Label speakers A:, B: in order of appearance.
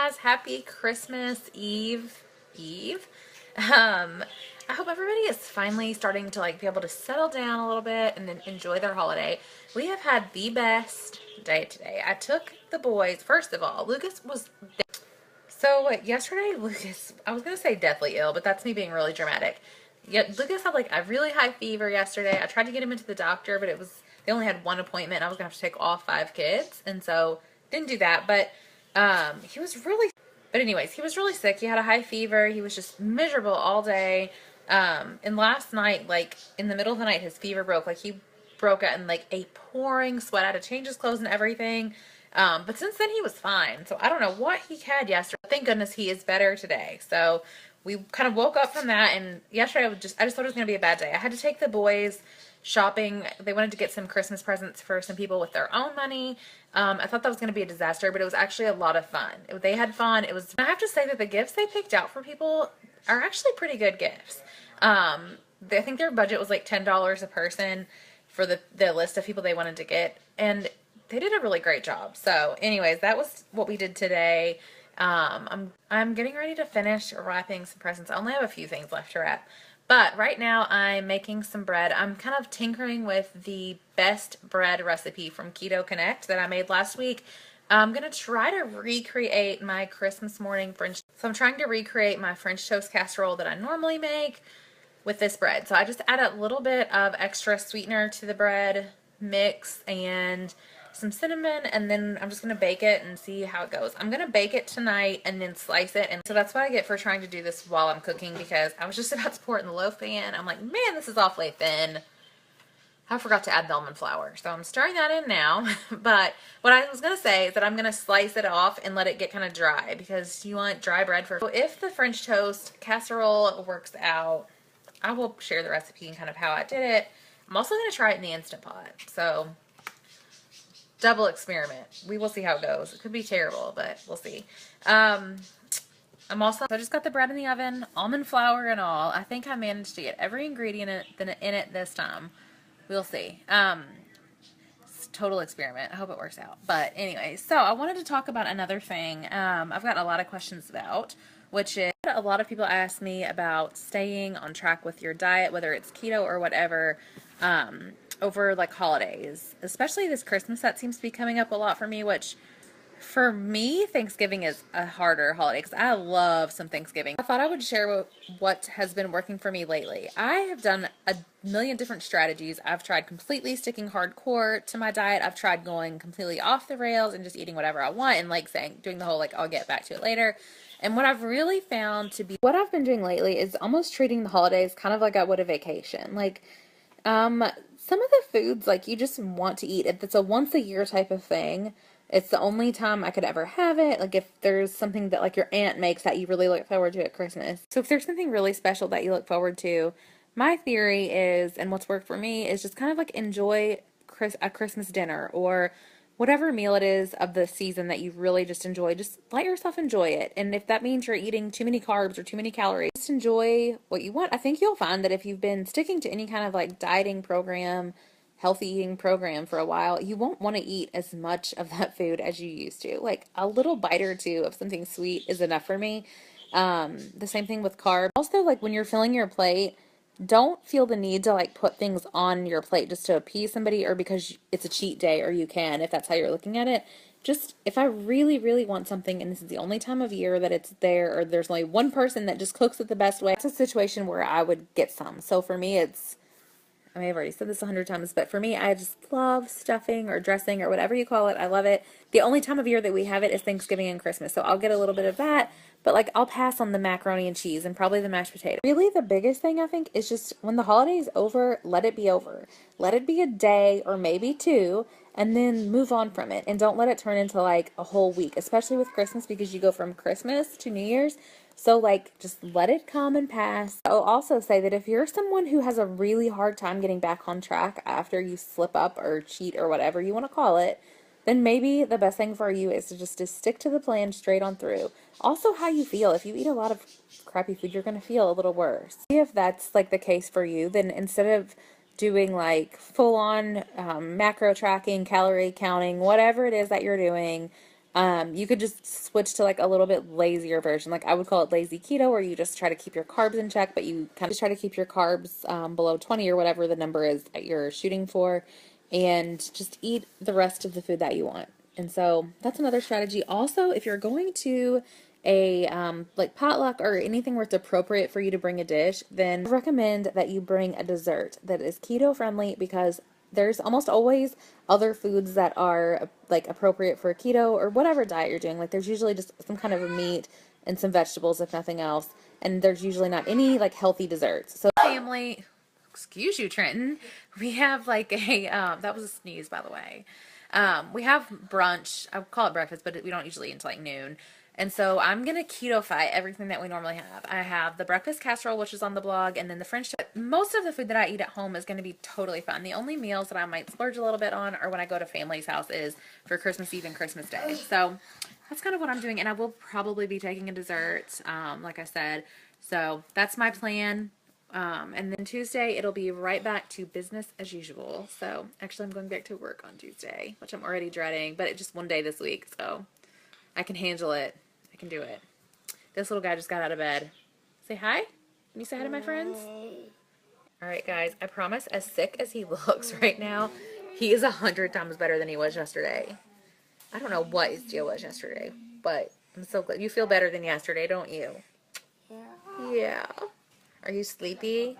A: guys, happy Christmas Eve. Um, I hope everybody is finally starting to like be able to settle down a little bit and then enjoy their holiday. We have had the best day today. I took the boys, first of all, Lucas was so yesterday, Lucas, I was gonna say deathly ill, but that's me being really dramatic. Yet Lucas had like a really high fever yesterday. I tried to get him into the doctor, but they only had one appointment. I was gonna have to take all five kids, and so didn't do that. But he was really. But anyways, he was really sick. He had a high fever. He was just miserable all day. And last night, like in the middle of the night, his fever broke. Like he broke out in like a pouring sweat. I had to change his clothes and everything. But since then he was fine. So I don't know what he had yesterday. Thank goodness he is better today. So we kind of woke up from that, and yesterday I just thought it was going to be a bad day. I had to take the boys shopping. They wanted to get some Christmas presents for some people with their own money. I thought that was going to be a disaster, but it was actually a lot of fun. They had fun. I have to say that the gifts they picked out for people are actually pretty good gifts. I think their budget was like $10 a person for the list of people they wanted to get, and they did a really great job. So anyways, that was what we did today. I'm getting ready to finish wrapping some presents. I only have a few things left to wrap. But right now I'm making some bread. I'm kind of tinkering with the best bread recipe from Keto Connect that I made last week. I'm going to try to recreate my Christmas morning French. So I'm trying to recreate my French toast casserole that I normally make with this bread. So I just add a little bit of extra sweetener to the bread mix and some cinnamon, and then I'm just going to bake it and see how it goes. I'm going to bake it tonight and then slice it, and so that's what I get for trying to do this while I'm cooking, because I was just about to pour it in the loaf pan. I'm like, man, this is awfully thin. I forgot to add the almond flour, so I'm stirring that in now. But what I was going to say is that I'm going to slice it off and let it get kind of dry, because you want dry bread for. So if the French toast casserole works out, I will share the recipe and kind of how I did it. I'm also going to try it in the Instant Pot, so double experiment. We will see how it goes. It could be terrible, but we'll see. I just got the bread in the oven, almond flour and all. I think I managed to get every ingredient in it this time. We'll see. It's a total experiment. I hope it works out. But anyway, so I wanted to talk about another thing I've got a lot of questions about, which is a lot of people ask me about staying on track with your diet, whether it's keto or whatever, over like holidays, especially this Christmas. That seems to be coming up a lot for me, which for me, Thanksgiving is a harder holiday because I love some Thanksgiving. I thought I would share what has been working for me lately. I have done a million different strategies. I've tried completely sticking hardcore to my diet. I've tried going completely off the rails and just eating whatever I want and like doing the whole like I'll get back to it later. And what I've really found to be what I've been doing lately is almost treating the holidays kind of like I would a vacation. Like some of the foods like you just want to eat. It's a once a year type of thing. It's the only time I could ever have it. Like if there's something that like your aunt makes that you really look forward to at Christmas. So if there's something really special that you look forward to, my theory is, and what's worked for me, is just kind of like enjoy a Christmas dinner or whatever meal it is of the season that you really just enjoy. Just let yourself enjoy it. And if that means you're eating too many carbs or too many calories, just enjoy what you want. I think you'll find that if you've been sticking to any kind of like dieting program, healthy eating program for a while, you won't want to eat as much of that food as you used to. Like a little bite or two of something sweet is enough for me. The same thing with carbs. Also, like when you're filling your plate, don't feel the need to like put things on your plate just to appease somebody or because it's a cheat day, or you can, if that's how you're looking at it. Just if I really, really want something and this is the only time of year that it's there, or there's only one person that just cooks it the best way, it's a situation where I would get some. So for me, I may have already said this 100 times, but for me, I just love stuffing or dressing or whatever you call it. I love it. The only time of year that we have it is Thanksgiving and Christmas, so I'll get a little bit of that, but like I'll pass on the macaroni and cheese and probably the mashed potato. Really, the biggest thing I think is just when the holiday's over, let it be over. Let it be a day or maybe two, and then move on from it, and don't let it turn into like a whole week, especially with Christmas, because you go from Christmas to New Year's. So, like, just let it come and pass. I'll also say that if you're someone who has a really hard time getting back on track after you slip up or cheat or whatever you want to call it, then maybe the best thing for you is to stick to the plan straight on through. Also, how you feel. If you eat a lot of crappy food, you're going to feel a little worse. If that's, like, the case for you, then instead of doing, like, full-on macro tracking, calorie counting, whatever it is that you're doing, You could just switch to like a little bit lazier version. Like I would call it lazy keto, where you just try to keep your carbs in check, but you kind of just try to keep your carbs below 20 or whatever the number is that you're shooting for, and just eat the rest of the food that you want. And so that's another strategy. Also, if you're going to a like potluck or anything where it's appropriate for you to bring a dish, then I recommend that you bring a dessert that is keto friendly, because there's almost always other foods that are like appropriate for keto or whatever diet you're doing. Like there's usually just some kind of a meat and some vegetables, if nothing else. And there's usually not any like healthy desserts. So family, excuse you, Trenton. We have like a that was a sneeze, by the way. We have brunch. I would call it breakfast, but we don't usually eat until like noon. And so I'm going to keto-fy everything that we normally have. I have the breakfast casserole, which is on the blog, and then the French toast. Most of the food that I eat at home is going to be totally fine. The only meals that I might splurge a little bit on are when I go to family's house is for Christmas Eve and Christmas Day. So that's kind of what I'm doing, and I will probably be taking a dessert, like I said. So that's my plan. And then Tuesday, it'll be right back to business as usual. So actually, I'm going back to work on Tuesday, which I'm already dreading, but it's just one day this week, so I can handle it. I can do it. This little guy just got out of bed. Say hi. Can you say hi to my friends? All right, guys. I promise, as sick as he looks right now, he is 100 times better than he was yesterday. I don't know what his deal was yesterday, but I'm so glad. You feel better than yesterday, don't you? Yeah. Yeah. Are you sleepy?